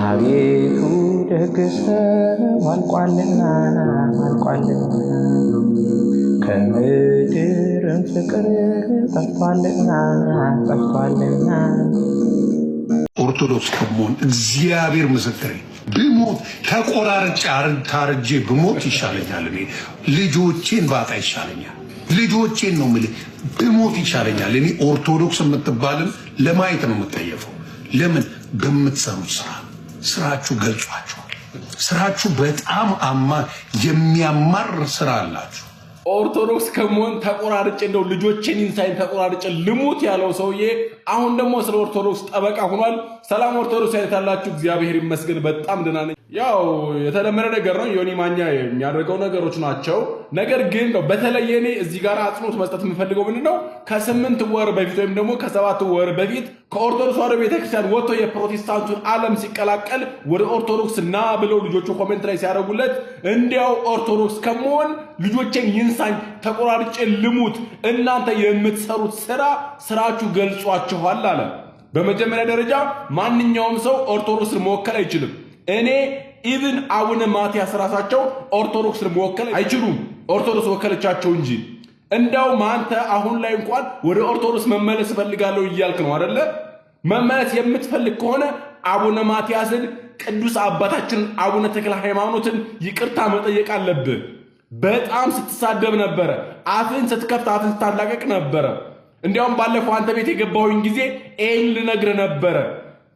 አቤቱ ደግሰው አልቋልና ከምድርም ፍቅር ጠፍቷልና ኦርቶዶክስ ከመሆን እግዚአብሔር ምስክሬ ብሞት ተቆራርጬ ታርጄ ብሞት ይሻለኛል። እኔ ልጆቼን ባጣ ይሻለኛል። ልጆቼን ነው የምልህ ብሞት ይሻለኛል። እኔ ኦርቶዶክስ የምትባልን ለማየት ነው የምጠየፈው። ለምን በምትሰሩት ስራችሁ ገልጿችኋል። ስራችሁ በጣም የሚያማር ስራ አላችሁ። ኦርቶዶክስ ከመሆን ተቆራርጬ እንደው ልጆቼን ኢንሳይን ተቆራርጬ ልሙት ያለው ሰውዬ አሁን ደግሞ ስለ ኦርቶዶክስ ጠበቃ ሆኗል። ሰላም ኦርቶዶክስ አይታላችሁ፣ እግዚአብሔር ይመስገን በጣም ደህና ነኝ። ያው የተለመደ ነገር ነው፣ ዮኒ ማኛ የሚያደርገው ነገሮች ናቸው። ነገር ግን በተለይ እኔ እዚህ ጋር አጽንኦት መስጠት የምፈልገው ምንድነው ከ8 ወር በፊት ወይም ደግሞ ከ7 ወር በፊት ከኦርቶዶክስ ወደ ቤተክርስቲያን ወጥቶ የፕሮቴስታንቱን ዓለም ሲቀላቀል ወደ ኦርቶዶክስ ና ብለው ልጆቹ ኮሜንት ላይ ሲያደርጉለት እንዲያው ኦርቶዶክስ ከመሆን ልጆቼን ይንሳኝ ተቆራርጬ ልሙት፣ እናንተ የምትሰሩት ስራችሁ ገልጿችኋል አለ። በመጀመሪያ ደረጃ ማንኛውም ሰው ኦርቶዶክስን መወከል አይችልም። እኔ ኢቭን አቡነ ማትያስ ራሳቸው ኦርቶዶክስን መወከል አይችሉም፣ ኦርቶዶክስ ወከለቻቸው እንጂ። እንዳውም አንተ አሁን ላይ እንኳን ወደ ኦርቶዶክስ መመለስ እፈልጋለሁ እያልክ ነው አይደለ? መመለስ የምትፈልግ ከሆነ አቡነ ማትያስን ቅዱስ አባታችንን አቡነ ተክለ ሃይማኖትን ይቅርታ መጠየቅ አለብህ። በጣም ስትሳደብ ነበረ፣ አፍን ስትከፍት አፍን ስታላቀቅ ነበረ። እንዲያውም ባለፈው አንተ ቤት የገባሁኝ ጊዜ ይህን ልነግርህ ነበረ።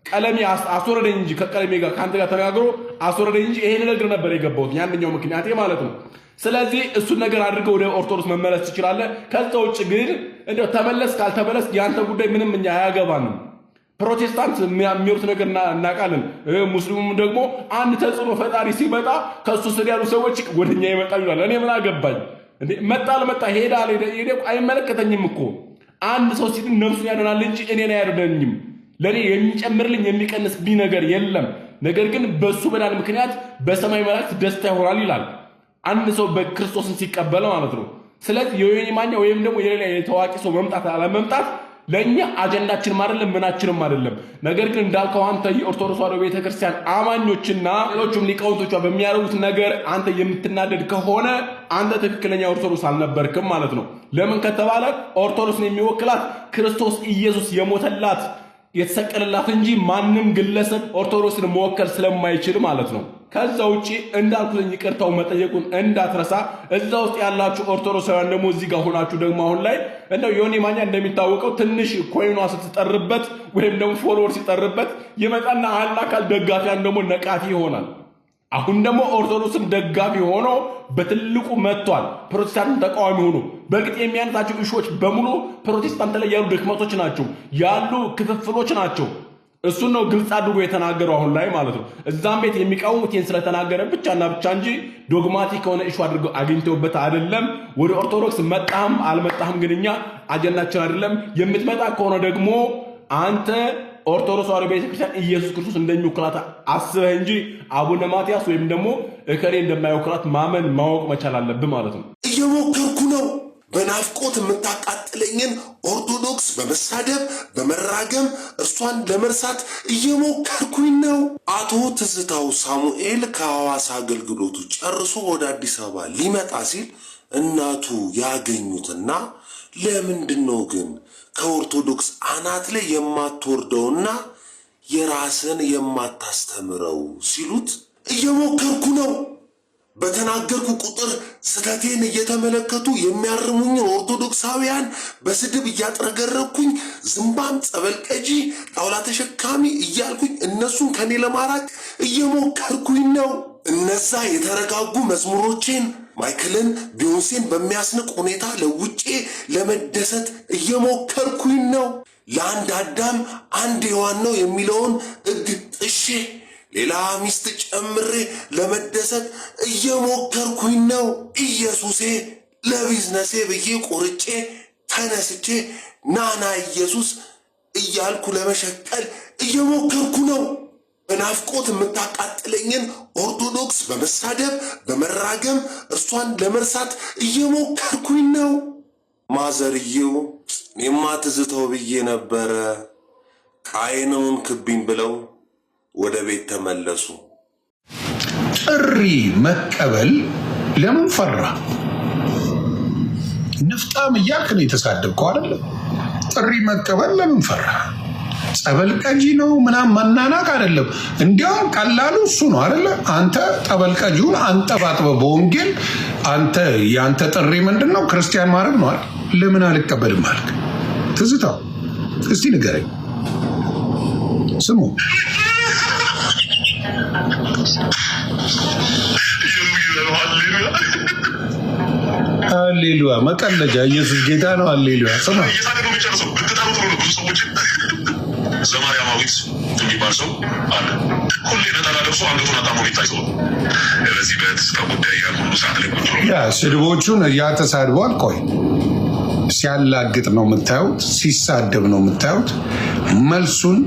ቀለሜ አስወረደኝ እንጂ ከቀለሜ ጋር ከአንተ ጋር ተናግሮ አስወረደኝ እንጂ ይሄን ልነግርህ ነበር የገባሁት፣ ያንኛው ምክንያቴ ማለት ነው። ስለዚህ እሱን ነገር አድርገው ወደ ኦርቶዶክስ መመለስ ትችላለህ። ከዛ ውጭ ግን እንደው ተመለስ ካልተመለስ ያንተ ጉዳይ ምንም እኛ አያገባንም። ፕሮቴስታንት የሚሉት ነገር እናውቃለን። ሙስሊሙም ደግሞ አንድ ተጽዕኖ ፈጣሪ ሲመጣ ከሱ ስር ያሉ ሰዎች ወደኛ ይመጣሉ ይላል። እኔ ምን አገባኝ እንዴ? መጣ አልመጣ ሄዳ አይመለከተኝም እኮ። አንድ ሰው ሲል ነፍሱን ያድናል እንጂ እኔን አያድነኝም። ለኔ የሚጨምርልኝ የሚቀንስብኝ ነገር የለም። ነገር ግን በሱ መዳን ምክንያት በሰማይ መላእክት ደስታ ይሆናል ይላል አንድ ሰው በክርስቶስን ሲቀበል ማለት ነው። ስለዚህ የዮኒ ማኛ ወይም ደግሞ የሌላ የታዋቂ ሰው መምጣት አለመምጣት ለኛ አጀንዳችን አይደለም፣ ምናችንም አይደለም። ነገር ግን እንዳልከው አንተ የኦርቶዶክስ ተዋሕዶ ቤተክርስቲያን አማኞችና ሌሎችም ሊቃውንቶቿ በሚያደርጉት ነገር አንተ የምትናደድ ከሆነ አንተ ትክክለኛ ኦርቶዶክስ አልነበርክም ማለት ነው። ለምን ከተባለ ኦርቶዶክስን የሚወክላት ክርስቶስ ኢየሱስ የሞተላት የተሰቀለላት እንጂ ማንም ግለሰብ ኦርቶዶክስን መወከል ስለማይችል ማለት ነው። ከዛ ውጪ እንዳልኩኝ ይቅርታው መጠየቁን እንዳትረሳ። እዛ ውስጥ ያላችሁ ኦርቶዶክሳውያን ደግሞ እዚህ ጋር ሆናችሁ ደግሞ አሁን ላይ እንደው ዮኒ ማኛ እንደሚታወቀው ትንሽ ኮይኗ ስትጠርበት ወይም ደግሞ ፎሎወር ሲጠርበት ይመጣና አላካል ደጋፊያን ደግሞ ነቃፊ ይሆናል። አሁን ደግሞ ኦርቶዶክስን ደጋፊ ሆኖ በትልቁ መጥቷል። ፕሮቴስታንትን ተቃዋሚ ሆኖ በእርግጥ የሚያነሳቸው እሾች በሙሉ ፕሮቴስታንት ላይ ያሉ ድክመቶች ናቸው፣ ያሉ ክፍፍሎች ናቸው። እሱን ነው ግልጽ አድርጎ የተናገረው አሁን ላይ ማለት ነው። እዛም ቤት የሚቃወሙት ይህን ስለተናገረ ብቻና ብቻ እንጂ ዶግማቲክ ከሆነ እሹ አድርገው አግኝተውበት አይደለም። ወደ ኦርቶዶክስ መጣህም አልመጣህም ግን እኛ አጀንዳችን አይደለም። የምትመጣ ከሆነ ደግሞ አንተ ኦርቶዶክስ ተዋሕዶ ቤተክርስቲያን ኢየሱስ ክርስቶስ እንደሚወክላት አስበህ እንጂ አቡነ ማትያስ ወይም ደግሞ እከሌ እንደማይወክላት ማመን ማወቅ መቻል አለብህ ማለት ነው። እየሞከርኩ ነው። በናፍቆት የምታቃጥለኝን ኦርቶዶክስ በመሳደብ በመራገም እርሷን ለመርሳት እየሞከርኩኝ ነው። አቶ ትዝታው ሳሙኤል ከሐዋሳ አገልግሎቱ ጨርሶ ወደ አዲስ አበባ ሊመጣ ሲል እናቱ ያገኙትና ለምንድን ነው ግን ከኦርቶዶክስ አናት ላይ የማትወርደውና የራስን የማታስተምረው ሲሉት እየሞከርኩ ነው። በተናገርኩ ቁጥር ስህተቴን እየተመለከቱ የሚያርሙኝን ኦርቶዶክሳውያን በስድብ እያጥረገረኩኝ ዝምባም ጸበል ቀጂ ጣውላ ተሸካሚ እያልኩኝ እነሱን ከኔ ለማራቅ እየሞከርኩኝ ነው። እነዛ የተረጋጉ መዝሙሮቼን ማይክልን ቢዮንሴን በሚያስንቅ ሁኔታ ለውጬ ለመደሰት እየሞከርኩኝ ነው። ለአንድ አዳም አንድ ሔዋን ነው የሚለውን ሕግ ጥሼ ሌላ ሚስት ጨምሬ ለመደሰት እየሞከርኩኝ ነው። ኢየሱሴ ለቢዝነሴ ብዬ ቆርጬ ተነስቼ ናና ኢየሱስ እያልኩ ለመሸቀል እየሞከርኩ ነው። በናፍቆት የምታቃጥለኝን ኦርቶዶክስ በመሳደብ በመራገም እርሷን ለመርሳት እየሞከርኩኝ ነው። ማዘርየው እኔማ ትዝታው ብዬ ነበረ ቃየነውን ክብኝ ብለው ወደ ቤት ተመለሱ። ጥሪ መቀበል ለምን ፈራ? ንፍጣም እያልክ ነው የተሳደብከው አይደል? ጥሪ መቀበል ለምን ፈራ? ጸበል ቀጂ ነው ምናምን መናናቅ አይደለም። እንዲያውም ቀላሉ እሱ ነው አይደለ? አንተ ጠበል ቀጂውን አንጠባጥበ በወንጌል አንተ ያንተ ጥሪ ምንድነው? ክርስቲያን ማድረግ ነው አይደል? ለምን አልቀበልም አልክ? ትዝታው እስቲ ንገረኝ። ስሙ ሃሌሉያ መቀለጃ ኢየሱስ ጌታ ነው። ሃሌሉያ ስማ ዘማሪያማዊት የሚባል ሰው አለ። ሁሌ ነጠላ ለብሶ አንገቱን አጣሞ የሚታይ ሰው። ለዚህ በትስካ ጉዳይ ያልሁሉ ሰዓት ላይ ቁጭ ያ ስድቦቹን ያተሳድቧል። ቆይ ሲያላግጥ ነው የምታዩት፣ ሲሳደብ ነው የምታዩት። መልሱን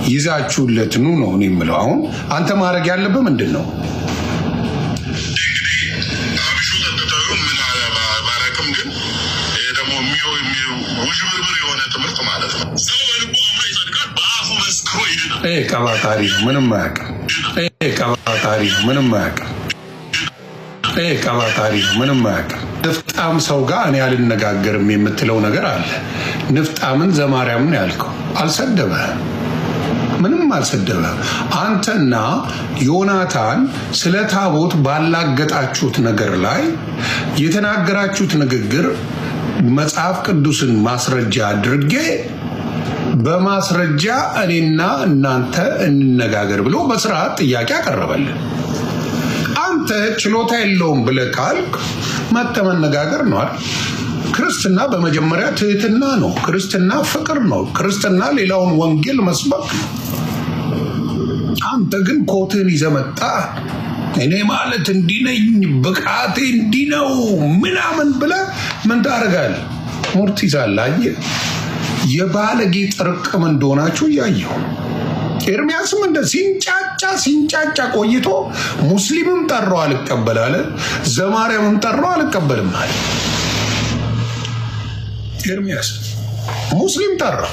ይዛችሁለት ኑ ነው እኔ የምለው። አሁን አንተ ማድረግ ያለብህ ምንድን ነው? አብሹ ተከታዩ ምን ባረቅም ግን ይሄ ደግሞ ውዥብርብር የሆነ ትምህርት ማለት ነው። ሰው በልቡ አምኖ ይጸድቃል፣ በአፉ መስክሮ ይድናል። ይሄ ቀባጣሪ ነው፣ ምንም አያውቅም። ይሄ ቀባጣሪ ነው፣ ምንም አያውቅም። ይሄ ቀባጣሪ ነው፣ ምንም አያውቅም። ንፍጣም ሰው ጋር እኔ አልነጋገርም የምትለው ነገር አለ። ንፍጣምን ዘማርያምን ያልከው አልሰደበህም፣ ምንም አልሰደበህም። አንተና ዮናታን ስለ ታቦት ባላገጣችሁት ነገር ላይ የተናገራችሁት ንግግር መጽሐፍ ቅዱስን ማስረጃ አድርጌ በማስረጃ እኔና እናንተ እንነጋገር ብሎ በስርዓት ጥያቄ አቀረበልን። አንተ ችሎታ የለውም ብለህ ካልክ መተህ መነጋገር ነው አይደል? ክርስትና በመጀመሪያ ትህትና ነው። ክርስትና ፍቅር ነው። ክርስትና ሌላውን ወንጌል መስበክ ነው። አንተ ግን ኮትህን ይዘህ መጣህ። እኔ ማለት እንዲህ ነኝ፣ ብቃቴ እንዲህ ነው ምናምን ብለህ ምን ታደርጋለህ? ሙድ ትይዛለህ። አየህ የባለጌ ጥርቅም እንደሆናችሁ እያየሁ። ኤርሚያስም እንደ ሲንጫጫ ቆይቶ ሙስሊምም ጠራው አልቀበል አለ፣ ዘማርያምም ጠራው አልቀበልም አለ። ኤርሚያስ ሙስሊም ጠራው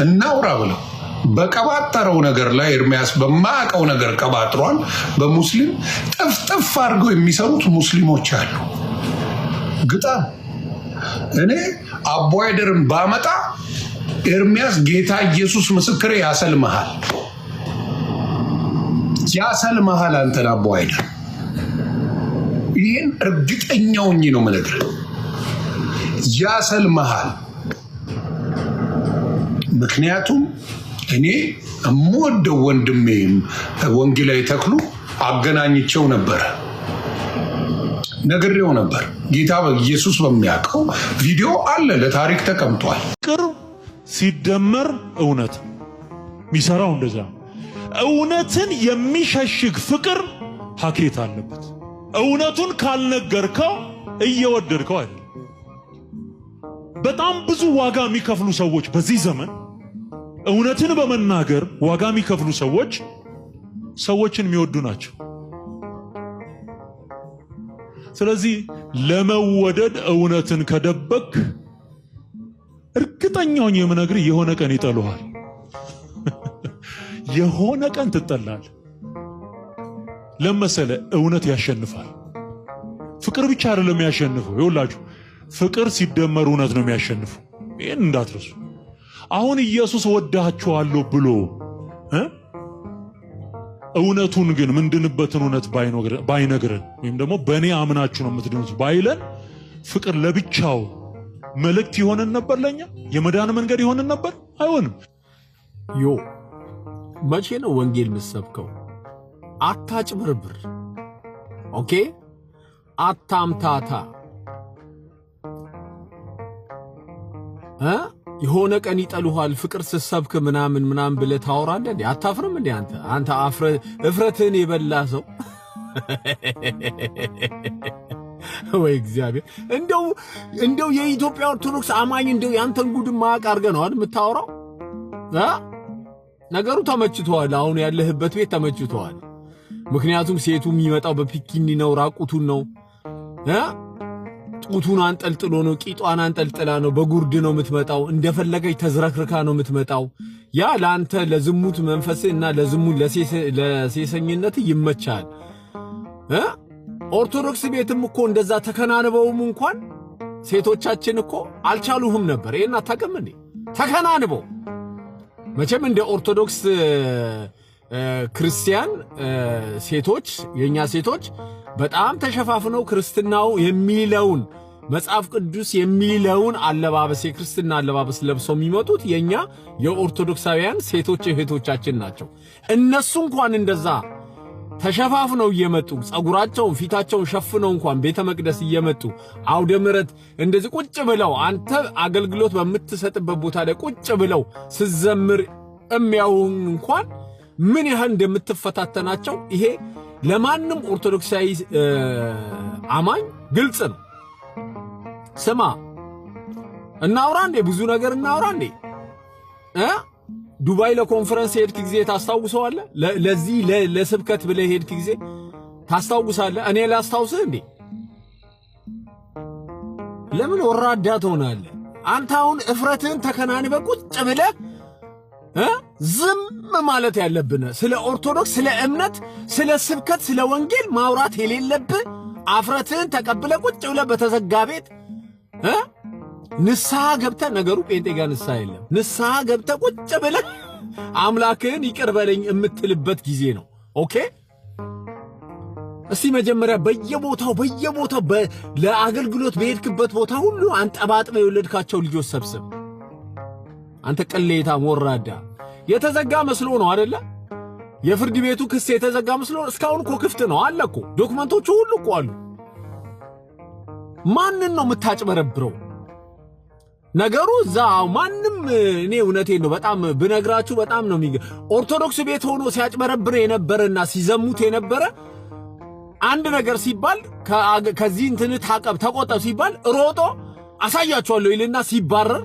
እናውራ ብለው በቀባጠረው ነገር ላይ ኤርሚያስ በማያውቀው ነገር ቀባጥሯል። በሙስሊም ጥፍጥፍ አድርገው የሚሰሩት ሙስሊሞች አሉ። ግጣም እኔ አቦይደርን ባመጣ ኤርሚያስ ጌታ ኢየሱስ ምስክሬ ያሰልመሃል፣ ያሰልመሃል አንተን አቦይደር። ይህን እርግጠኛው ነው የምነግርህ፣ ያሰልመሃል። ምክንያቱም እኔ የምወደው ወንድሜ ወንጌላዊ ተክሉ አገናኝቸው ነበረ፣ ነግሬው ነበር። ጌታ በኢየሱስ በሚያውቀው ቪዲዮ አለ፣ ለታሪክ ተቀምጧል። ፍቅር ሲደመር እውነት የሚሰራው እንደዛ። እውነትን የሚሸሽግ ፍቅር ሀኬት አለበት። እውነቱን ካልነገርከው እየወደድከው አይደለም። በጣም ብዙ ዋጋ የሚከፍሉ ሰዎች በዚህ ዘመን እውነትን በመናገር ዋጋ የሚከፍሉ ሰዎች ሰዎችን የሚወዱ ናቸው። ስለዚህ ለመወደድ እውነትን ከደበቅ እርግጠኛውን የምነግርህ የሆነ ቀን ይጠሉሃል። የሆነ ቀን ትጠላል። ለመሰለ እውነት ያሸንፋል። ፍቅር ብቻ አይደለም ያሸንፈው። ይኸውላችሁ ፍቅር ሲደመር እውነት ነው የሚያሸንፈው። ይህን እንዳትረሱ። አሁን ኢየሱስ ወዳችኋለሁ ብሎ እውነቱን ግን ምንድንበትን እውነት ባይነግረን ወይም ደግሞ በእኔ አምናችሁ ነው የምትድኑት ባይለን ፍቅር ለብቻው መልእክት ይሆንን ነበር? ለኛ የመዳን መንገድ ይሆንን ነበር? አይሆንም። መቼ ነው ወንጌል የምትሰብከው? አታጭበርብር። ኦኬ፣ አታምታታ። የሆነ ቀን ይጠሉሃል ፍቅር ስትሰብክ ምናምን ብለህ ታወራለህ እንዴ? አታፍርም እንዴ አንተ እፍረትህን የበላ ሰው? ወይ እግዚአብሔር! እንደው የኢትዮጵያ ኦርቶዶክስ አማኝ እንደው ያንተን ጉድ ማያውቅ አድርገህ ነው አይደል የምታወራው? ነገሩ ተመችቶሃል። አሁን ያለህበት ቤት ተመችቶሃል። ምክንያቱም ሴቱ የሚመጣው በፒኪኒ ነው፣ ራቁቱን ነው። ጡቱን አንጠልጥሎ ነው ቂጧን አንጠልጥላ ነው በጉርድ ነው የምትመጣው እንደፈለገች ተዝረክርካ ነው የምትመጣው ያ ላንተ ለዝሙት መንፈስና ለዝሙት ለሴሰኝነት ይመቻል ኦርቶዶክስ ቤትም እኮ እንደዛ ተከናንበውም እንኳን ሴቶቻችን እኮ አልቻሉህም ነበር ይሄን አታውቅም እንዴ ተከናንበው መቼም እንደ ኦርቶዶክስ ክርስቲያን ሴቶች የኛ ሴቶች በጣም ተሸፋፍነው ክርስትናው የሚለውን መጽሐፍ ቅዱስ የሚለውን አለባበስ የክርስትና አለባበስ ለብሰው የሚመጡት የኛ የኦርቶዶክሳውያን ሴቶች እህቶቻችን ናቸው እነሱ እንኳን እንደዛ ተሸፋፍነው እየመጡ ጸጉራቸውን ፊታቸውን ሸፍነው እንኳን ቤተ መቅደስ እየመጡ አውደ ምሕረት እንደዚህ ቁጭ ብለው አንተ አገልግሎት በምትሰጥበት ቦታ ላይ ቁጭ ብለው ስዘምር የሚያውን እንኳን ምን ያህል እንደምትፈታተናቸው ይሄ ለማንም ኦርቶዶክሳዊ አማኝ ግልጽ ነው ስማ እናውራ እንዴ ብዙ ነገር እናውራ እንዴ ዱባይ ለኮንፈረንስ ሄድክ ጊዜ ታስታውሰዋለህ ለዚህ ለስብከት ብለህ ሄድክ ጊዜ ታስታውሳለህ እኔ ላስታውስህ እንዴ ለምን ወራዳ ትሆናለህ አንተ አሁን እፍረትህን ተከናንበህ ቁጭ ብለህ ዝም ማለት ያለብን ስለ ኦርቶዶክስ ስለ እምነት ስለ ስብከት ስለ ወንጌል ማውራት የሌለብህ አፍረትህን ተቀብለህ ቁጭ ብለህ በተዘጋ ቤት ንስሐ ገብተህ ነገሩ ጴንጤ ጋር ንስሐ የለም ንስሐ ገብተህ ቁጭ ብለህ አምላክህን ይቅር በለኝ የምትልበት ጊዜ ነው ኦኬ እስቲ መጀመሪያ በየቦታው ለአገልግሎት በሄድክበት ቦታ ሁሉ አንጠባጥበ የወለድካቸው ልጆች ሰብስብ አንተ ቅሌታ ወራዳ የተዘጋ መስሎ ነው አይደለ የፍርድ ቤቱ ክስ የተዘጋ መስሎ እስካሁን እኮ ክፍት ነው አለ እኮ ዶክመንቶቹ ሁሉ እኮ አሉ ማንን ነው የምታጭበረብረው ነገሩ እዛው ማንም እኔ እውነቴን ነው በጣም ብነግራችሁ በጣም ነው ኦርቶዶክስ ቤት ሆኖ ሲያጭበረብር የነበረና ሲዘሙት የነበረ አንድ ነገር ሲባል ከዚህ እንትን ታቀብ ተቆጠብ ሲባል ሮጦ አሳያቸዋለሁ ይልና ሲባረር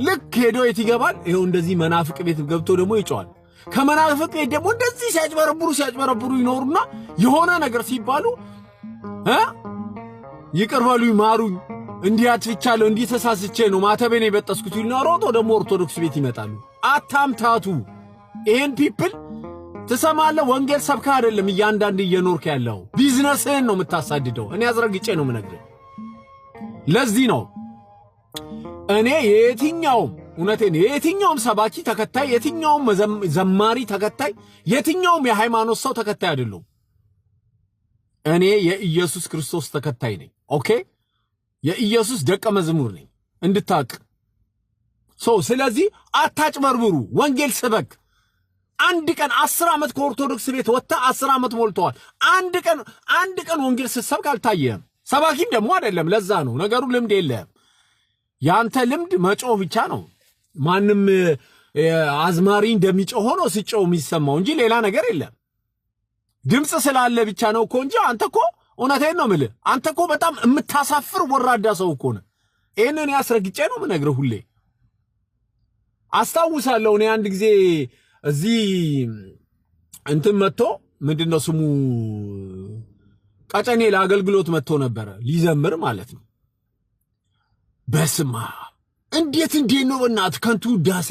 ልክ ሄዶ የት ይገባል ይሄው እንደዚህ መናፍቅ ቤት ገብቶ ደግሞ ይጫዋል ከመናፍቅ ቤት ደግሞ እንደዚህ ሲያጭበረብሩ ይኖርና የሆነ ነገር ሲባሉ ይቅርባሉ ይማሩኝ እንዲህ አጥፍቻለሁ እንዲህ ተሳስቼ ነው ማተቤን የበጠስኩት ይልና ሮጦ ደግሞ ኦርቶዶክስ ቤት ይመጣሉ አታምታቱ ይሄን ፒፕል ትሰማለህ ወንጌል ሰብካ አይደለም እያንዳንድ እየኖርክ ያለው ቢዝነስህን ነው የምታሳድደው እኔ አዝረግጬ ነው የምነግርህ ለዚህ ነው እኔ የትኛውም ሰባኪ ተከታይ የትኛውም ዘማሪ ተከታይ የትኛውም የሃይማኖት ሰው ተከታይ አይደለም እኔ የኢየሱስ ክርስቶስ ተከታይ ነኝ ኦኬ የኢየሱስ ደቀ መዝሙር ነኝ እንድታቅ ስለዚህ አታጭበርብሩ ወንጌል ስበክ አንድ ቀን 10 ዓመት ከኦርቶዶክስ ቤት ወጣ 10 ዓመት ሞልተዋል አንድ ቀን ወንጌል ስትሰብክ አልታየህም ሰባኪም ደግሞ አይደለም ለዛ ነው ነገሩ ልምድ የለህም ያንተ ልምድ መጮህ ብቻ ነው ማንም አዝማሪ እንደሚጮህ ሆኖ ሲጮህ የሚሰማው እንጂ ሌላ ነገር የለም ድምጽ ስላለ ብቻ ነው እኮ እንጂ አንተ እኮ እውነቴን ነው የምልህ አንተ እኮ በጣም የምታሳፍር ወራዳ ሰው እኮ ነህ ይሄንን ያስረግጬ ነው የምነግርህ ሁሌ አስታውሳለሁ እኔ አንድ ጊዜ እዚህ እንትን መጥቶ ምንድነው ስሙ ቀጨኔ ለአገልግሎት መጥቶ ነበረ ሊዘምር ማለት ነው በስማ እንዴት ነው በእናትህ ከንቱ ዳሴ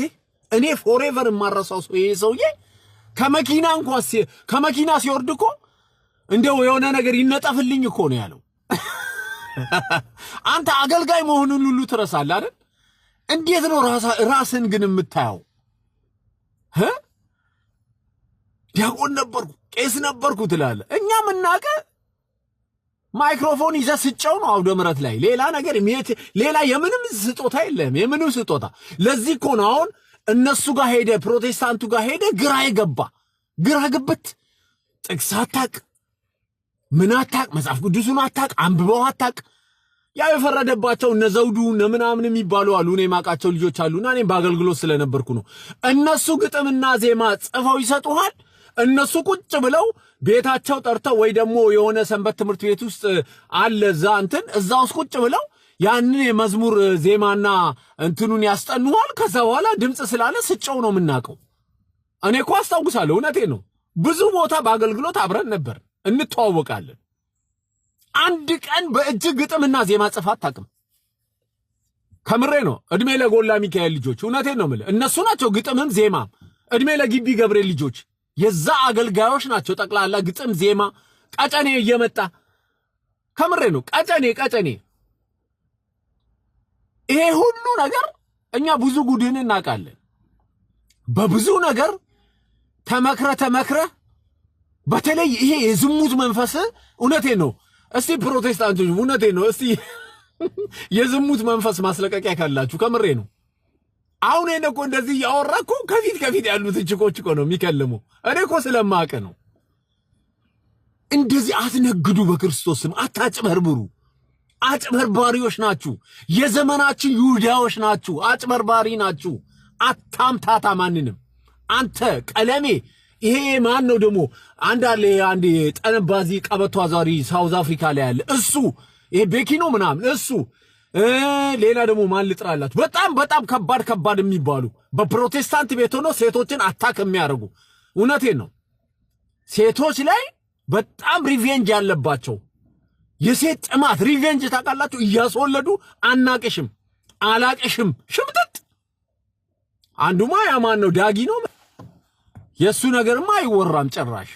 እኔ ፎሬቨር የማረሳው ሰው ይሄ ሰውዬ ከመኪና ሲወርድ እኮ እንደው የሆነ ነገር ይነጠፍልኝ እኮ ነው ያለው አንተ አገልጋይ መሆኑን ሁሉ ትረሳለህ አይደል እንዴት ነው ራስን ግን የምታየው ዲያቆን ነበርኩ ቄስ ነበርኩ ትላለህ እኛ ምናቀ ማይክሮፎን ይዘህ ስጨው ነው አውደ ምሕረት ላይ ሌላ ነገር ሌላ የምንም ስጦታ የለም የምንም ስጦታ ለዚህ እኮ ነው አሁን እነሱ ጋር ሄደ ፕሮቴስታንቱ ጋር ሄደ ግራ ግብት ጥቅስ አታቅ ምን አታቅ መጽሐፍ ቅዱስን አታቅ አንብበው አታቅ ያው የፈረደባቸው እነ ዘውዱ እነ ምናምን የሚባሉ አሉ እኔ ማቃቸው ልጆች አሉና እኔም በአገልግሎት ስለነበርኩ ነው እነሱ ግጥምና ዜማ ጽፈው ይሰጡሃል እነሱ ቁጭ ብለው ቤታቸው ጠርተው ወይ ደግሞ የሆነ ሰንበት ትምህርት ቤት ውስጥ አለ እዛው ቁጭ ብለው ያንን የመዝሙር ዜማና እንትኑን ያስጠኑዋል ከዛ በኋላ ድምጽ ስላለ ስጨው ነው የምናቀው እኔ እኮ አስታውሳለሁ እውነቴ ነው ብዙ ቦታ በአገልግሎት አብረን ነበር እንተዋወቃለን አንድ ቀን በእጅ ግጥምና ዜማ ጽፋት አታውቅም። ከምሬ ነው። እድሜ ለጎላ ሚካኤል ልጆች እውነቴን ነው የምልህ። እነሱ ናቸው ግጥምም ዜማም። እድሜ ለግቢ ገብርኤል ልጆች የዛ አገልጋዮች ናቸው። ጠቅላላ ግጥም ዜማ ቀጨኔ እየመጣ ከምሬ ነው። ቀጨኔ ይሄ ሁሉ ነገር እኛ ብዙ ጉድን እናውቃለን። በብዙ ነገር ተመክረ በተለይ ይሄ የዝሙት መንፈስ እውነቴን ነው። እስቲ ፕሮቴስታንቶች እውነቴን ነው። እስቲ የዝሙት መንፈስ ማስለቀቂያ ካላችሁ ከምሬ ነው። አሁን እኔ እኮ እንደዚህ ያወራኩ ከፊት ያሉት እጅቆች እኮ ነው የሚከልሙ። እኔ እኮ ስለማቀ ነው። እንደዚህ አትነግዱ፣ በክርስቶስ ስም አታጭበርብሩ። አጭበርባሪዎች ናችሁ። የዘመናችን ይሁዳዎች ናችሁ። አጭበርባሪ ናችሁ። አታምታታ ማንንም። አንተ ቀለሜ ይሄ ማን ነው ደግሞ? አንድ ጠነባዚ ቀበቶ አዛሪ ሳውዝ አፍሪካ ላይ ያለ እሱ ይሄ ቤኪኖ ምናምን እሱ ሌላ ደግሞ ማን ልጥራላችሁ? በጣም ከባድ የሚባሉ በፕሮቴስታንት ቤት ሆኖ ሴቶችን አታክ የሚያደርጉ እውነቴን ነው። ሴቶች ላይ በጣም ሪቬንጅ ያለባቸው የሴት ጥማት ሪቬንጅ ታውቃላችሁ። እያስወለዱ አናቅሽም አላቅሽም ሽምጥጥ። አንዱማ ያማን ነው ዳጊ ነው። የሱ ነገርማ አይወራም ጭራሽ።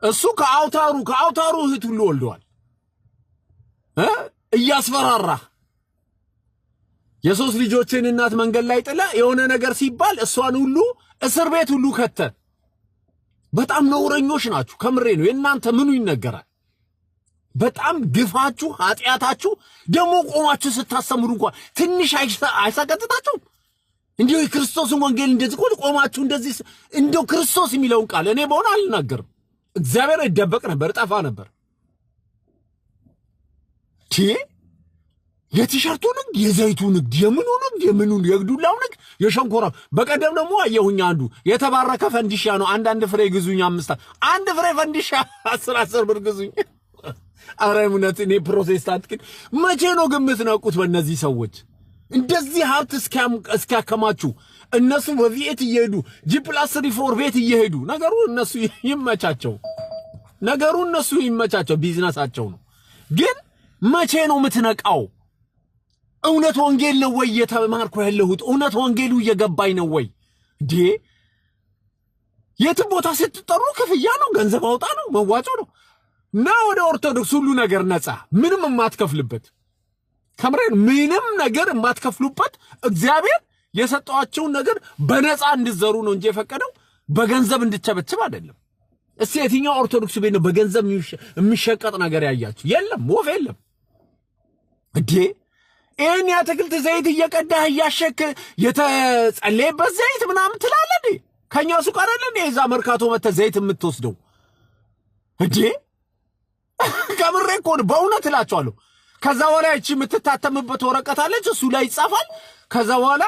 እሱ ከአውታሩ እህት ሁሉ ወልደዋል። እያስፈራራ የሶስት ልጆችን እናት መንገድ ላይ ጥለ የሆነ ነገር ሲባል እሷን ሁሉ እስር ቤት ሁሉ ከተ። በጣም ነውረኞች ናችሁ። ከምሬ ነው። የእናንተ ምኑ ይነገራል? በጣም ግፋችሁ ኃጢአታችሁ ደግሞ ቆማችሁ ስታስተምሩ እንኳን ትንሽ አይሰቀጥታችሁም? እንዲሁ የክርስቶስን ወንጌል እንደዚህ ቆማችሁ እንደዚህ እንደው ክርስቶስ የሚለውን ቃል እኔ በሆነ አልናገርም። እግዚአብሔር ይደበቅ ነበር፣ ጠፋ ነበር። የቲሸርቱ ንግድ፣ የዘይቱ ንግድ፣ የምኑ የግዱላው ንግድ፣ የሸንኮራው። በቀደም ደግሞ አየሁኝ አንዱ የተባረከ ፈንዲሻ ነው። አንድ ፍሬ ግዙኝ፣ አንድ ፍሬ ፈንዲሻ 10 ብር ግዙኝ። አረ እውነት እኔ ፕሮቴስታንት ግን መቼ ነው ግምት ነቁት? በእነዚህ ሰዎች እንደዚህ ሀብት እስኪያከማችሁ እነሱ በቪኤት እየሄዱ G+3 ቤት እየሄዱ ነገሩ እነሱ ይመቻቸው ቢዝነሳቸው ነው። ግን መቼ ነው የምትነቃው? እውነት ወንጌል ነው ወይ የተማርኩ ያለሁት? እውነት ወንጌሉ እየገባኝ ነው ወይ? የትም ቦታ ስትጠሩ ክፍያ ነው፣ ገንዘብ አውጣ ነው፣ መዋጮ ነው። እና ወደ ኦርቶዶክስ ሁሉ ነገር ነፃ፣ ምንም የማትከፍልበት ከምሬን ምንም ነገር የማትከፍሉበት እግዚአብሔር የሰጣችሁን ነገር በነፃ እንድዘሩ ነው እንጂ የፈቀደው በገንዘብ እንድትቸበችብ አይደለም። እስቲ የትኛው ኦርቶዶክስ ቤት ነው በገንዘብ የሚሸቀጥ ነገር ያያችሁ? የለም፣ ወፍ የለም። ይሄን የአትክልት ዘይት እየቀዳህ እያሸክ የተጸለየበት ዘይት ምናምን ትላለህ እንዴ? ከኛ ሱቅ አይደል እዛ መርካቶ መተ ዘይት የምትወስደው? ከምሬ እኮ ነው በእውነት እላችኋለሁ። ከዛ በኋላ እቺ የምትታተምበት ወረቀት አለች፣ እሱ ላይ ይጻፋል። ከዛ በኋላ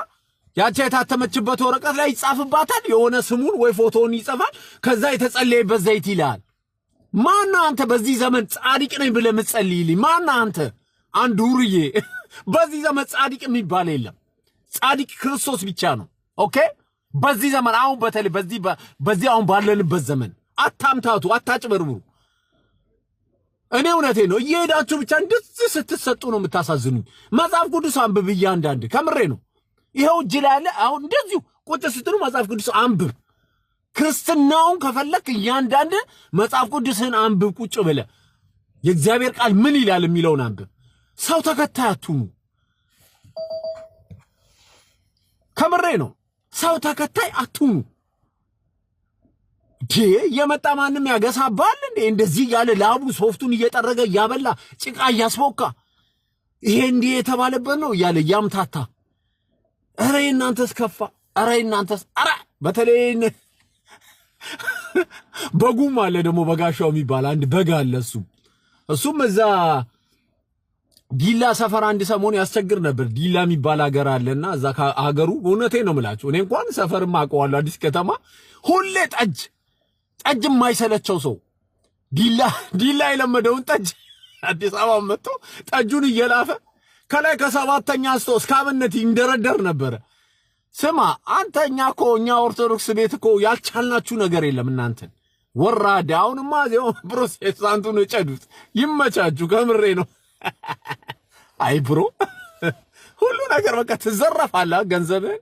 ያቺ የታተመችበት ወረቀት ላይ ይጻፍባታል፣ የሆነ ስሙን ወይ ፎቶውን ይጻፋል። ከዛ የተጸለየበት ዘይት ይላል። ማን አንተ በዚህ ዘመን ጻድቅ ነኝ ብለህ የምትጸልይልኝ? ማን አንተ? አንድ ውርዬ በዚህ ዘመን ጻድቅ የሚባል የለም። ጻድቅ ክርስቶስ ብቻ ነው። ኦኬ። በዚህ ዘመን አሁን በተለይ በዚህ አሁን ባለንበት ዘመን አታምታቱ፣ አታጭበርብሩ። እኔ እውነቴ ነው። እየሄዳችሁ ብቻ እንደዚህ ስትሰጡ ነው የምታሳዝኑኝ። መጽሐፍ ቅዱስ አንብብ እያንዳንድ ከምሬ ነው። ይሄው እጅ ላይ ያለ አሁን እንደዚሁ ቁጭ ስትሉ መጽሐፍ ቅዱስ አንብብ። ክርስትናውን ከፈለክ እያንዳንድ መጽሐፍ ቅዱስን አንብብ። ቁጭ ብለ የእግዚአብሔር ቃል ምን ይላል የሚለውን አንብብ። ሰው ተከታይ አትሁኑ። ከምሬ ነው። ሰው ተከታይ አትሁኑ። የመጣ ማንም ያገሳባል እንዴ? እንደዚህ ያለ ላቡ ሶፍቱን እየጠረገ እያበላ ጭቃ እያስቦካ ይሄ እንዲህ የተባለበት ነው እያለ ያምታታ። አረ እናንተስ ከፋ። አረ እናንተስ በተለይ በጉም አለ ደግሞ በጋሻው የሚባል አንድ በግ አለ። እሱም እዛ ዲላ ሰፈር አንድ ሰሞን ያስቸግር ነበር። ዲላ የሚባል ሀገር አለና እዛ ሀገሩ እውነቴ ነው የምላችሁ እኔ እንኳን ሰፈርም አውቀዋለሁ። አዲስ ከተማ ሁሌ ጠጅ የማይሰለቸው ሰው ዲላ የለመደውን ጠጅ አዲስ አበባ መጥቶ ጠጁን እየላፈ ከላይ ከሰባተኛ አንስቶ እስከ አብነት ይንደረደር ነበረ። ስማ አንተ እኛ ኦርቶዶክስ ቤት እኮ ያልቻልናችሁ ነገር የለም። እናንተን ወራዳ። አሁንማ ዜው ፕሮቴስታንቱን እጨዱት። ይመቻችሁ፣ ከምሬ ነው። አይ ብሮ ሁሉ ነገር በቃ ትዘረፋለህ ገንዘብህን